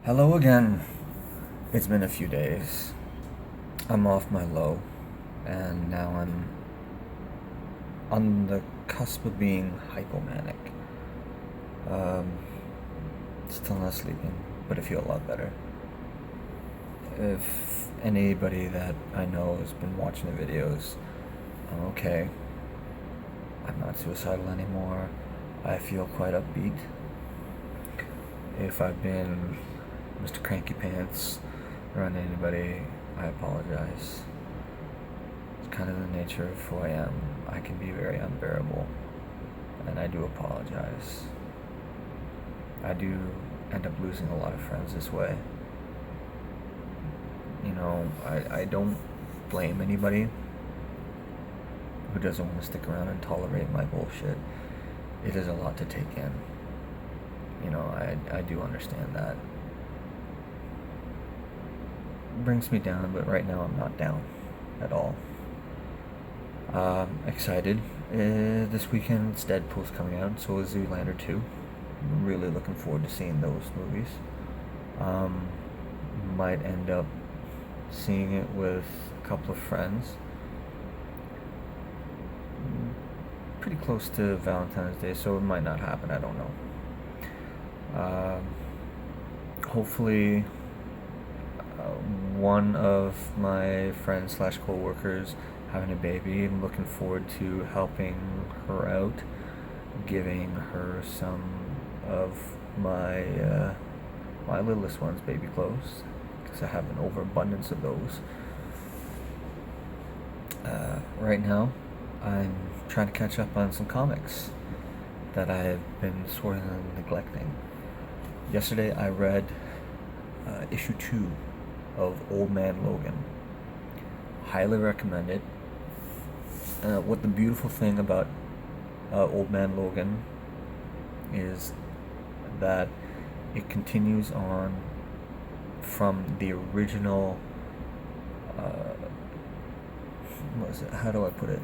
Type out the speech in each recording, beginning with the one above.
Hello again. It's been a few days. I'm off my low, and now I'm on the cusp of being hypomanic. Um, Still not sleeping, but I feel a lot better. If anybody that I know has been watching the videos, I'm okay. I'm not suicidal anymore. I feel quite upbeat. If I've been Mr. Cranky Pants around anybody, I apologize. It's kind of the nature of who I am. I can be very unbearable, and I do apologize. I do end up losing a lot of friends this way. I don't blame anybody who doesn't want to stick around and tolerate my bullshit. It is a lot to take in. I do understand that. It brings me down, but right now I'm not down at all. Excited. This weekend, Deadpool's coming out, so is Zoolander 2. I'm really looking forward to seeing those movies. Might end up seeing it with a couple of friends. Pretty close to Valentine's Day, so it might not happen. I don't know. Hopefully, one of my friends slash co-workers having a baby. I'm looking forward to helping her out, giving her some of my littlest one's baby clothes, because I have an overabundance of those. Right now, I'm trying to catch up on some comics that I have been sort of neglecting. Yesterday, I read issue 2 of Old Man Logan. Highly recommend it. What the beautiful thing about Old Man Logan is that it continues on from the original. What is it? How do I put it?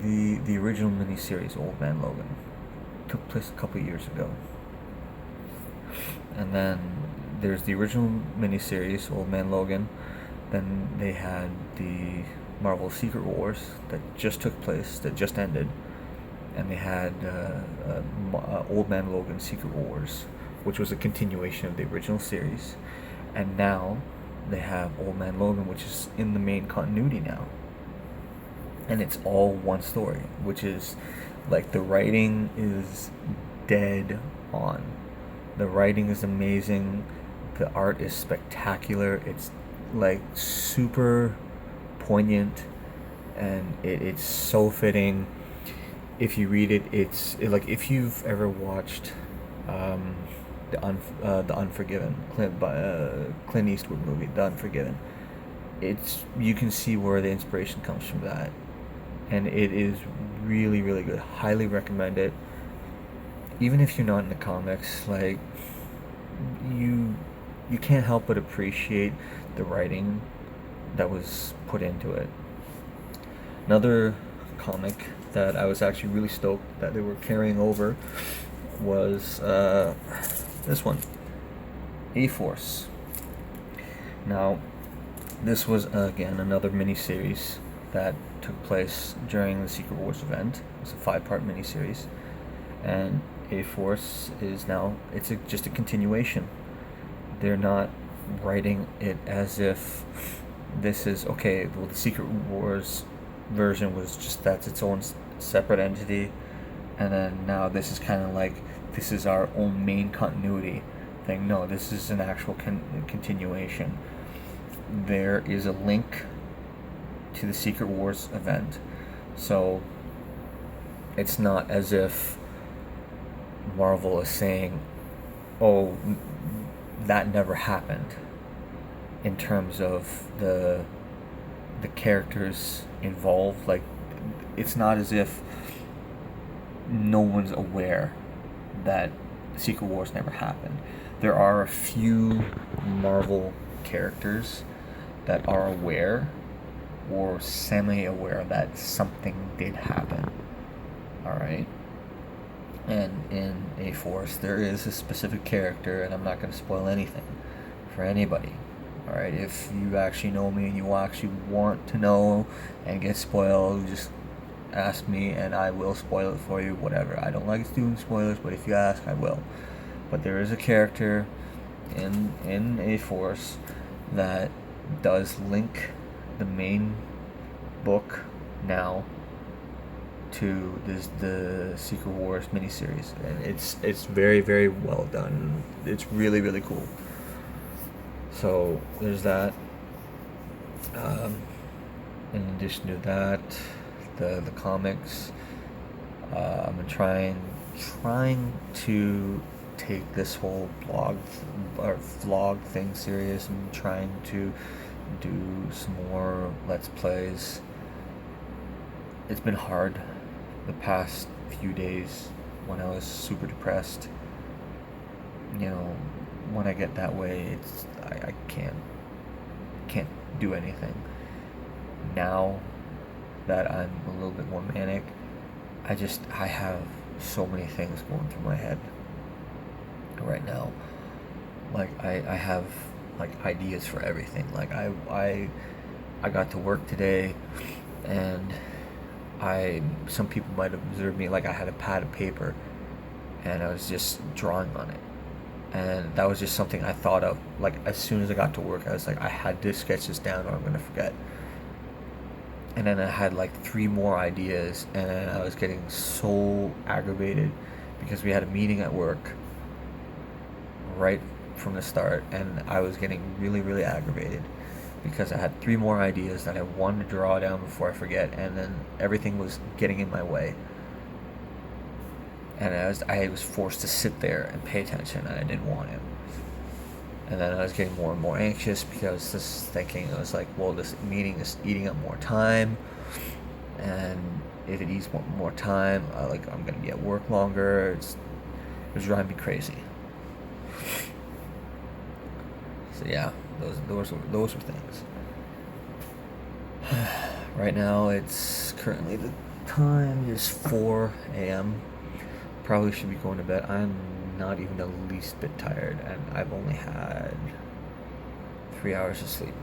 The original miniseries, Old Man Logan, took place a couple years ago, and then there's the original miniseries, Old Man Logan. Then they had the Marvel Secret Wars that just took place, that just ended, and they had Old Man Logan Secret Wars, which was a continuation of the original series, and now they have Old Man Logan, which is in the main continuity now, and it's all one story, which is like the writing is dead on. The writing is amazing. The art is spectacular. It's like super poignant, and it's so fitting. If you read it, like if you've ever watched the Unforgiven, Clint Eastwood movie, The Unforgiven. You can see where the inspiration comes from that, and it is really really good. Highly recommend it. Even if you're not in the comics, like you can't help but appreciate the writing that was put into it. Another comic that I was actually really stoked that they were carrying over was this one, A-Force. Now, this was again another miniseries that took place during the Secret Wars event. It's a 5-part miniseries, and A-Force is now just a continuation. They're not writing it as if this is okay. Well, the Secret Wars version was just that's its own separate entity, and then now this is kind of like this is our own main continuity thing. No, this is an actual continuation. There is a link to the Secret Wars event, so it's not as if Marvel is saying, "Oh, that never happened." In terms of the characters involved, like it's not as if no one's aware that Secret Wars never happened. There are a few Marvel characters that are aware or semi-aware that something did happen. All right, And in a forest, there is a specific character, and I'm not going to spoil anything for anybody. Alright, if you actually know me and you actually want to know and get spoiled, just ask me and I will spoil it for you, whatever. I don't like doing spoilers, but if you ask, I will. But there is a character in a force that does link the main book now to the Secret Wars miniseries, and it's very, very well done. It's really, really cool. So there's that. In addition to that, the comics. I'm trying to take this whole blog or vlog thing serious. I'm trying to do some more let's plays. It's been hard the past few days when I was super depressed. You know, when I get that way, I can't do anything. Now that I'm a little bit more manic, I have so many things going through my head right now. Like I have like ideas for everything. Like I got to work today, and some people might have observed me, like I had a pad of paper and I was just drawing on it. And that was just something I thought of. Like as soon as I got to work, I was like, I had to sketch this down or I'm gonna forget. And then I had like 3 more ideas, and I was getting so aggravated because we had a meeting at work right from the start, and I was getting really, really aggravated because I had 3 more ideas that I wanted to draw down before I forget, and then everything was getting in my way. And I was forced to sit there and pay attention, and I didn't want to. And then I was getting more and more anxious because I was just thinking, I was like, well, this meeting is eating up more time, and if it eats more time, I'm gonna be at work longer. It was driving me crazy. So yeah, those were things. Right now, it's currently the time is 4 a.m. Probably should be going to bed. I'm not even the least bit tired, and I've only had 3 hours of sleep.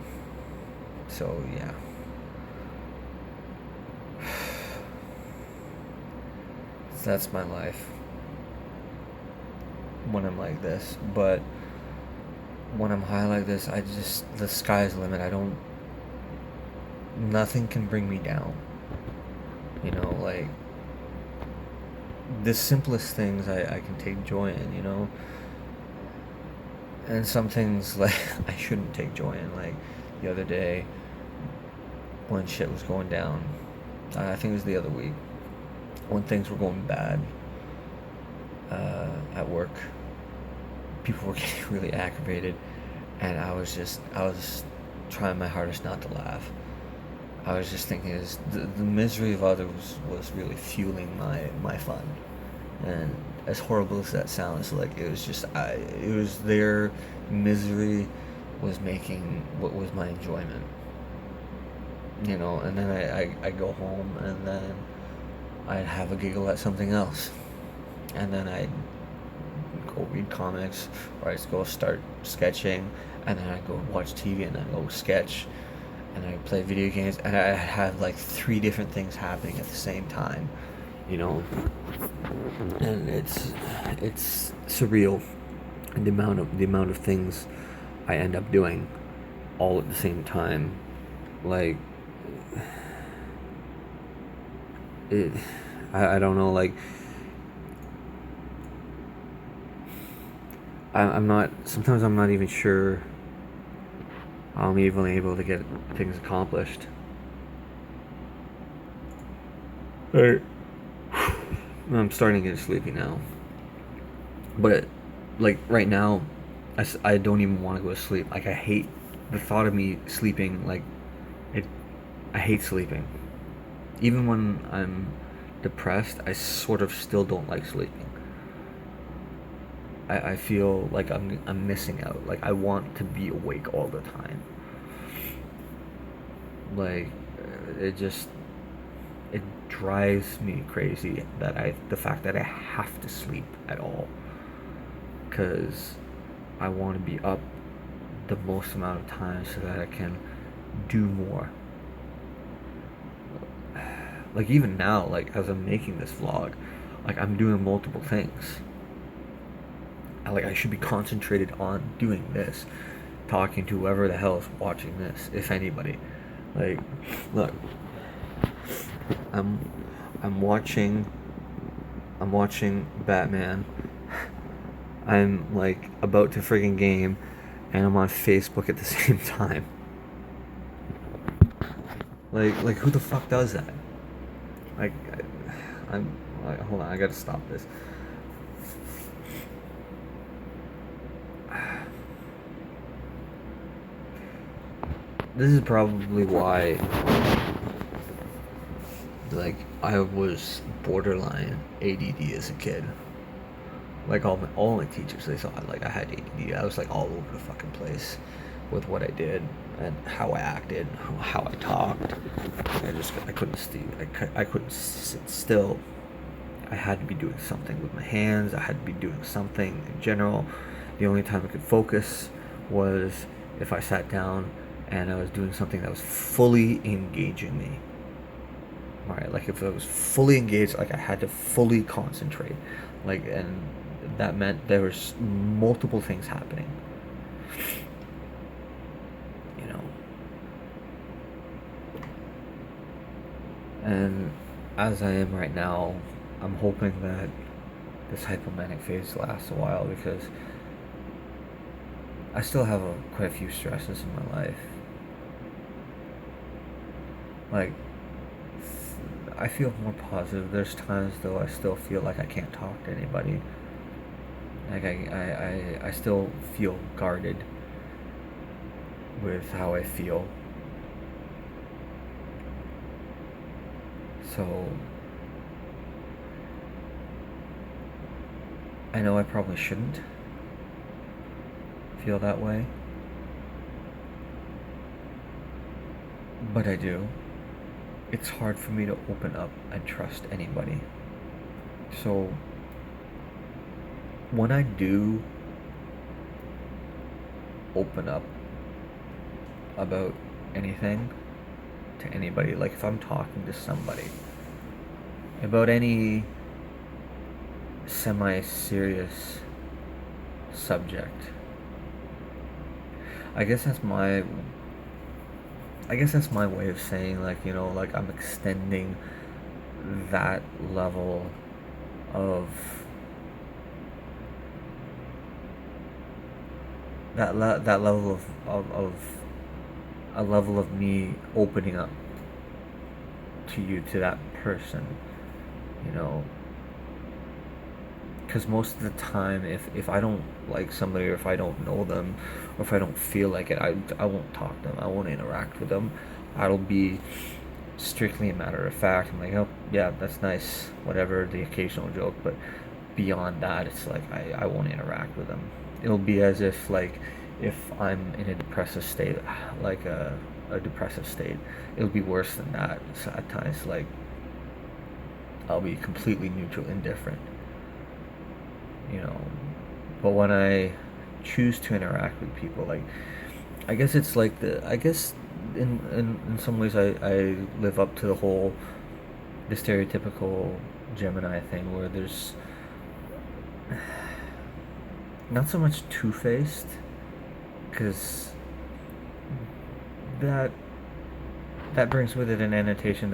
So yeah. So that's my life when I'm like this. But when I'm high like this, the sky's the limit. Nothing can bring me down. You know, like the simplest things I can take joy in, you know. And some things like I shouldn't take joy in, like the other day when shit was going down. I think it was the other week when things were going bad at work. People were getting really aggravated, and I was trying my hardest not to laugh. I was just thinking, the misery of others was really fueling my fun. And as horrible as that sounds, like it was their misery was making what was my enjoyment. You know, and then I go home, and then I'd have a giggle at something else. And then I'd go read comics, or I'd go start sketching, and then I'd go watch TV, and then go sketch, and I play video games, and I have like 3 different things happening at the same time, you know. And it's surreal, the amount of things I end up doing all at the same time. Like I don't know, like I'm not, sometimes I'm not even sure I'm even able to get things accomplished. Right. I'm starting to get sleepy now. But, like, right now, I don't even want to go to sleep. Like, I hate the thought of me sleeping. Like, I hate sleeping. Even when I'm depressed, I sort of still don't like sleeping. I feel like I'm missing out. Like, I want to be awake all the time. Like, it drives me crazy that the fact that I have to sleep at all, because I want to be up the most amount of time so that I can do more. Like even now, like as I'm making this vlog, like I'm doing multiple things. I should be concentrated on doing this, talking to whoever the hell is watching this, if anybody. Like, look, I'm I'm watching Batman. I'm like about to friggin' game, and I'm on Facebook at the same time. Like who the fuck does that? Like, I'm like, hold on, I gotta stop this. This is probably why, like, I was borderline ADD as a kid. Like all my teachers, they thought like I had ADD. I was like all over the fucking place with what I did and how I acted, how I talked. I couldn't I couldn't sit still. I had to be doing something with my hands. I had to be doing something in general. The only time I could focus was if I sat down and I was doing something that was fully engaging me. Alright, like if I was fully engaged, like I had to fully concentrate. Like, and that meant there was multiple things happening. You know. And as I am right now, I'm hoping that this hypomanic phase lasts a while, because I still have quite a few stresses in my life. Like, I feel more positive. There's times though I still feel like I can't talk to anybody. Like I still feel guarded with how I feel. So I know I probably shouldn't feel that way, but I do. It's hard for me to open up and trust anybody. So when I do open up about anything to anybody, like if I'm talking to somebody about any semi-serious subject, I guess that's my way of saying, like, you know, like I'm extending that level of that level of a level of me opening up to you, to that person, you know. Because most of the time, if I don't like somebody, or if I don't know them, or if I don't feel like it, I won't talk to them. I won't interact with them. I'll be strictly a matter of fact. I'm like, oh yeah, that's nice, whatever, the occasional joke, but beyond that, it's like I won't interact with them. It'll be as if, like, if I'm in a depressive state, like a depressive state, it'll be worse than that. So at times, like, I'll be completely neutral, indifferent, you know. But when I choose to interact with people, like, I guess it's like I guess in some ways I live up to the stereotypical Gemini thing, where there's not so much two-faced, because that brings with it an annotation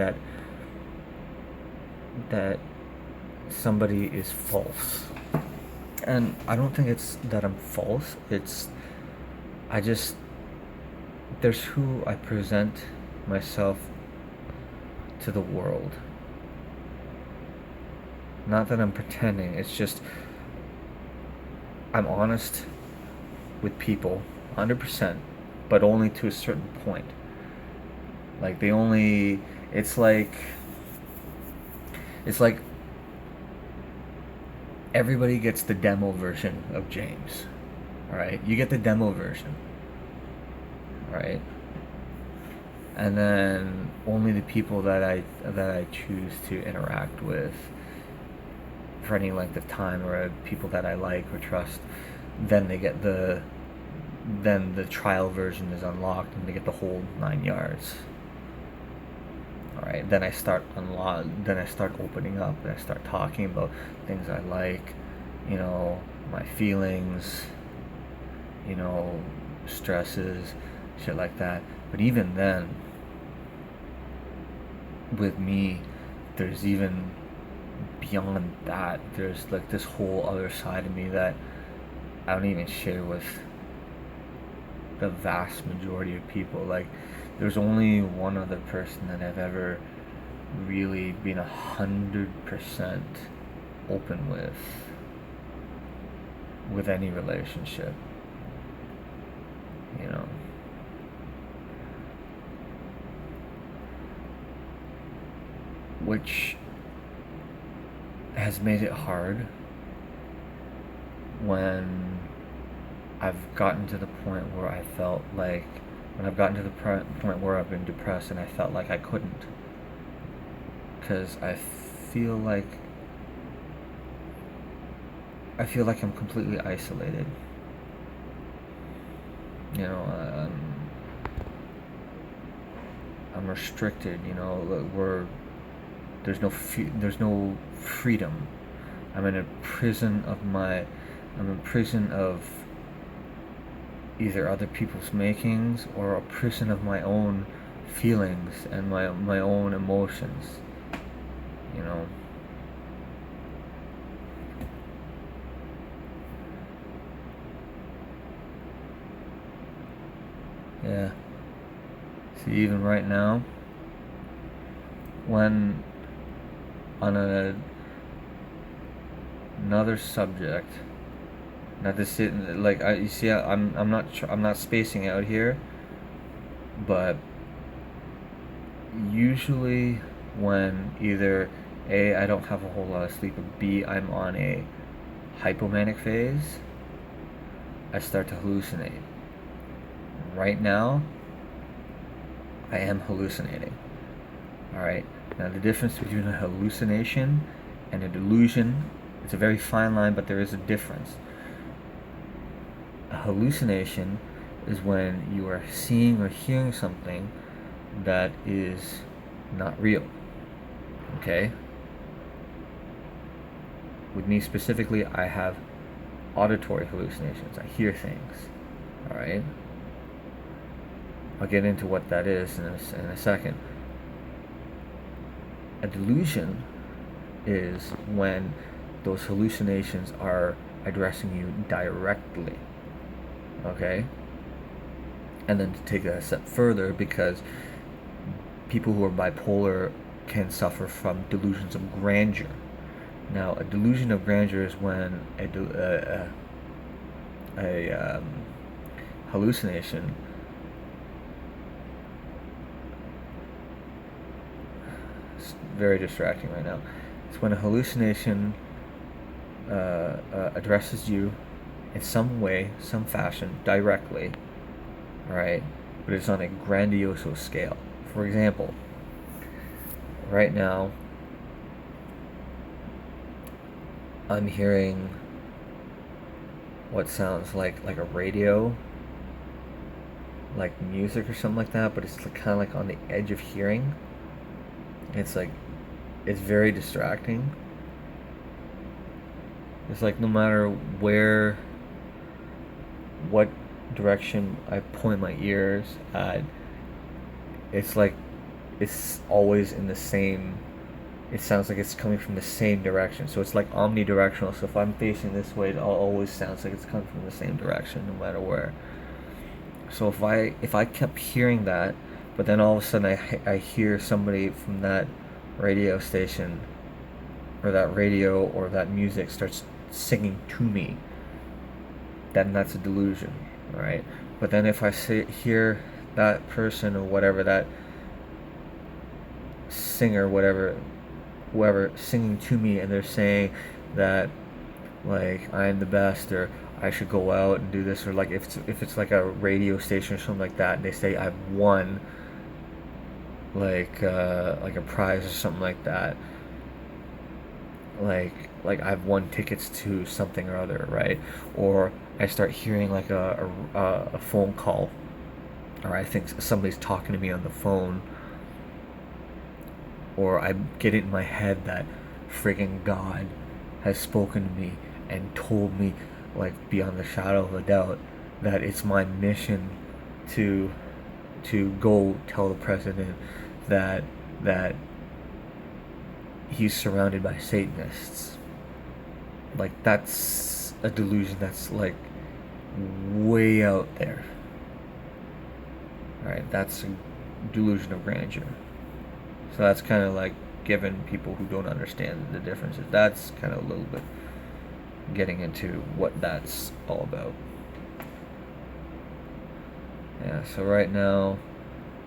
that somebody is false. And I don't think it's that I'm false. It's there's who I present myself to the world. Not that I'm pretending. It's just I'm honest with people 100%, but only to a certain point. Like it's like everybody gets the demo version of James. Alright? You get the demo version. Alright? and then only the people that I choose to interact with for any length of time, or people that I like or trust, then then the trial version is unlocked and they get the whole 9 yards. All right, then I start opening up, and I start talking about things I like, my feelings, stresses, shit like that. But even then, with me, there's even beyond that. There's like this whole other side of me that I don't even share with the vast majority of people. Like, there's only one other person that I've ever really been 100% open with any relationship, which has made it hard when I've gotten to the point where I felt like, when I've gotten to the point where I've been depressed and I felt like I couldn't, because I feel like I'm completely isolated. I'm restricted. There's no freedom. I'm in a prison of either other people's makings, or a prison of my own feelings and my own emotions. Yeah. See, even right now, when on another subject, not to sit like you see, I'm not spacing out here, but usually when either A, I don't have a whole lot of sleep, or B, I'm on a hypomanic phase, I start to hallucinate. Right now, I am hallucinating. Alright? Now, the difference between a hallucination and a delusion, it's a very fine line, but there is a difference. A hallucination is when you are seeing or hearing something that is not real. Okay? With me specifically, I have auditory hallucinations. I hear things. Alright? I'll get into what that is in a second. A delusion is when those hallucinations are addressing you directly. Okay? And then to take it a step further, because people who are bipolar can suffer from delusions of grandeur. Now, a delusion of grandeur is when a hallucination very distracting right now. It's when a hallucination addresses you in some way, some fashion, directly, right? But it's on a grandiose scale. For example, right now, I'm hearing what sounds like a radio, like music or something like that, but it's kind of like on the edge of hearing. It's like, it's very distracting. It's like no matter what direction I point my ears at, it's like it's always in the same, it sounds like it's coming from the same direction. So it's like omnidirectional. So if I'm facing this way, it always sounds like it's coming from the same direction no matter where. So if I kept hearing that, but then all of a sudden I hear somebody from that radio station, or that radio or that music starts singing to me, then that's a delusion, right? But then if I hear that person or whatever, that singer, whoever singing to me, and they're saying that, like, I'm the best, or I should go out and do this, or like if it's like a radio station or something like that, and they say I've won like a prize or something like that. Like I've won tickets to something or other, right? Or I start hearing like a phone call, or I think somebody's talking to me on the phone, or I get it in my head that friggin' God has spoken to me and told me, like beyond the shadow of a doubt, that it's my mission to go tell the president that that he's surrounded by Satanists. Like that's a delusion that's like way out there. Right? That's a delusion of grandeur. So that's kind of like giving people who don't understand the differences. That's kind of a little bit getting into what that's all about. Yeah, so right now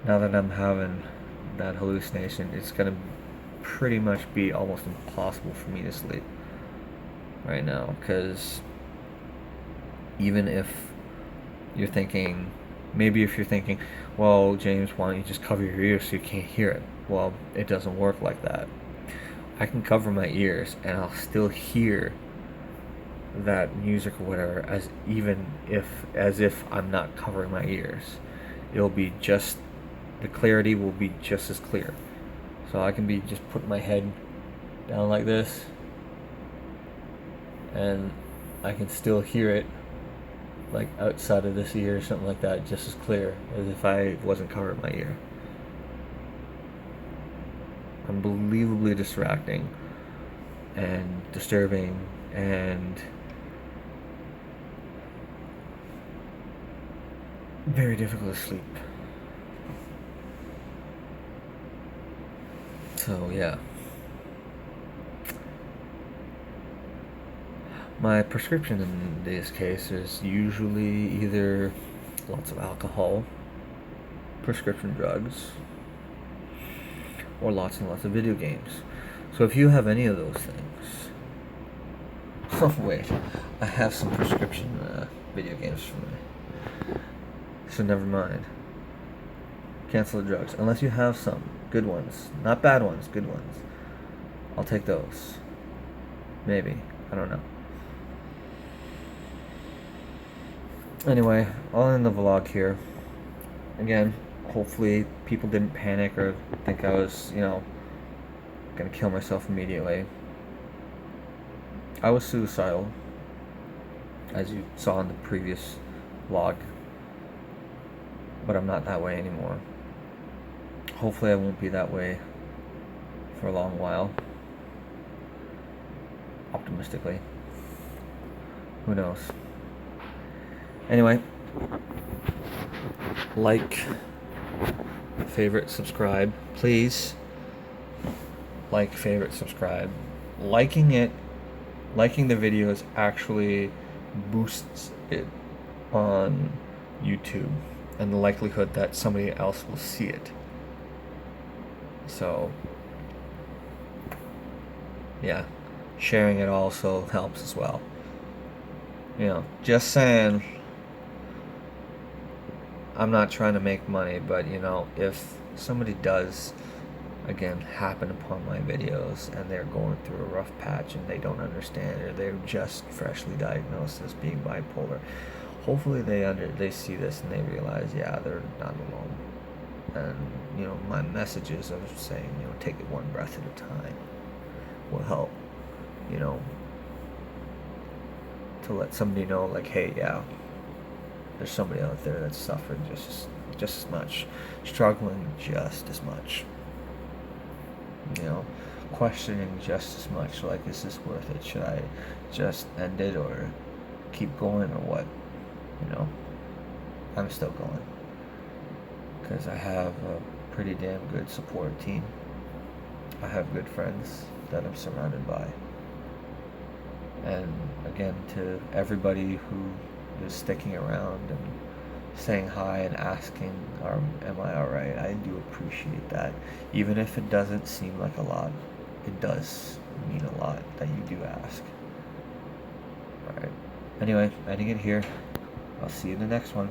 that I'm having that hallucination, it's gonna pretty much be almost impossible for me to sleep right now, because even if you're thinking, maybe if you're thinking, well, James, why don't you just cover your ears so you can't hear it? Well, it doesn't work like that. I can cover my ears and I'll still hear that music or whatever, as if I'm not covering my ears. It'll be just, the clarity will be just as clear. So I can be just putting my head down like this, and I can still hear it like outside of this ear or something like that, just as clear as if I wasn't covering my ear. Unbelievably distracting and disturbing and very difficult to sleep. So yeah. My prescription in this case is usually either lots of alcohol, prescription drugs, or lots and lots of video games. So if you have any of those things... Oh wait, I have some prescription video games for me. So never mind. Cancel the drugs. Unless you have some good ones. Not bad ones, good ones. I'll take those. Maybe. I don't know. Anyway, I'll end the vlog here. Again, hopefully people didn't panic or think I was, gonna kill myself immediately. I was suicidal, as you saw in the previous vlog, but I'm not that way anymore. Hopefully I won't be that way for a long while. Optimistically. Who knows? Anyway, like, favorite, subscribe. Please like, favorite, subscribe. Liking the videos actually boosts it on YouTube and the likelihood that somebody else will see it. So, yeah, sharing it also helps as well. Just saying, I'm not trying to make money, but if somebody does, again, happen upon my videos and they're going through a rough patch and they don't understand, or they're just freshly diagnosed as being bipolar, hopefully they see this and they realize, yeah, they're not alone. And my messages of saying, take it one breath at a time will help, to let somebody know, like, hey, yeah, there's somebody out there that's suffering just as much, struggling just as much, questioning just as much, like, is this worth it? Should I just end it or keep going or what? I'm still going, because I have a pretty damn good support team. I have good friends that I'm surrounded by. And again, to everybody who is sticking around and saying hi and asking, am I alright? I do appreciate that. Even if it doesn't seem like a lot, it does mean a lot that you do ask. Alright. Anyway, ending it here. I'll see you in the next one.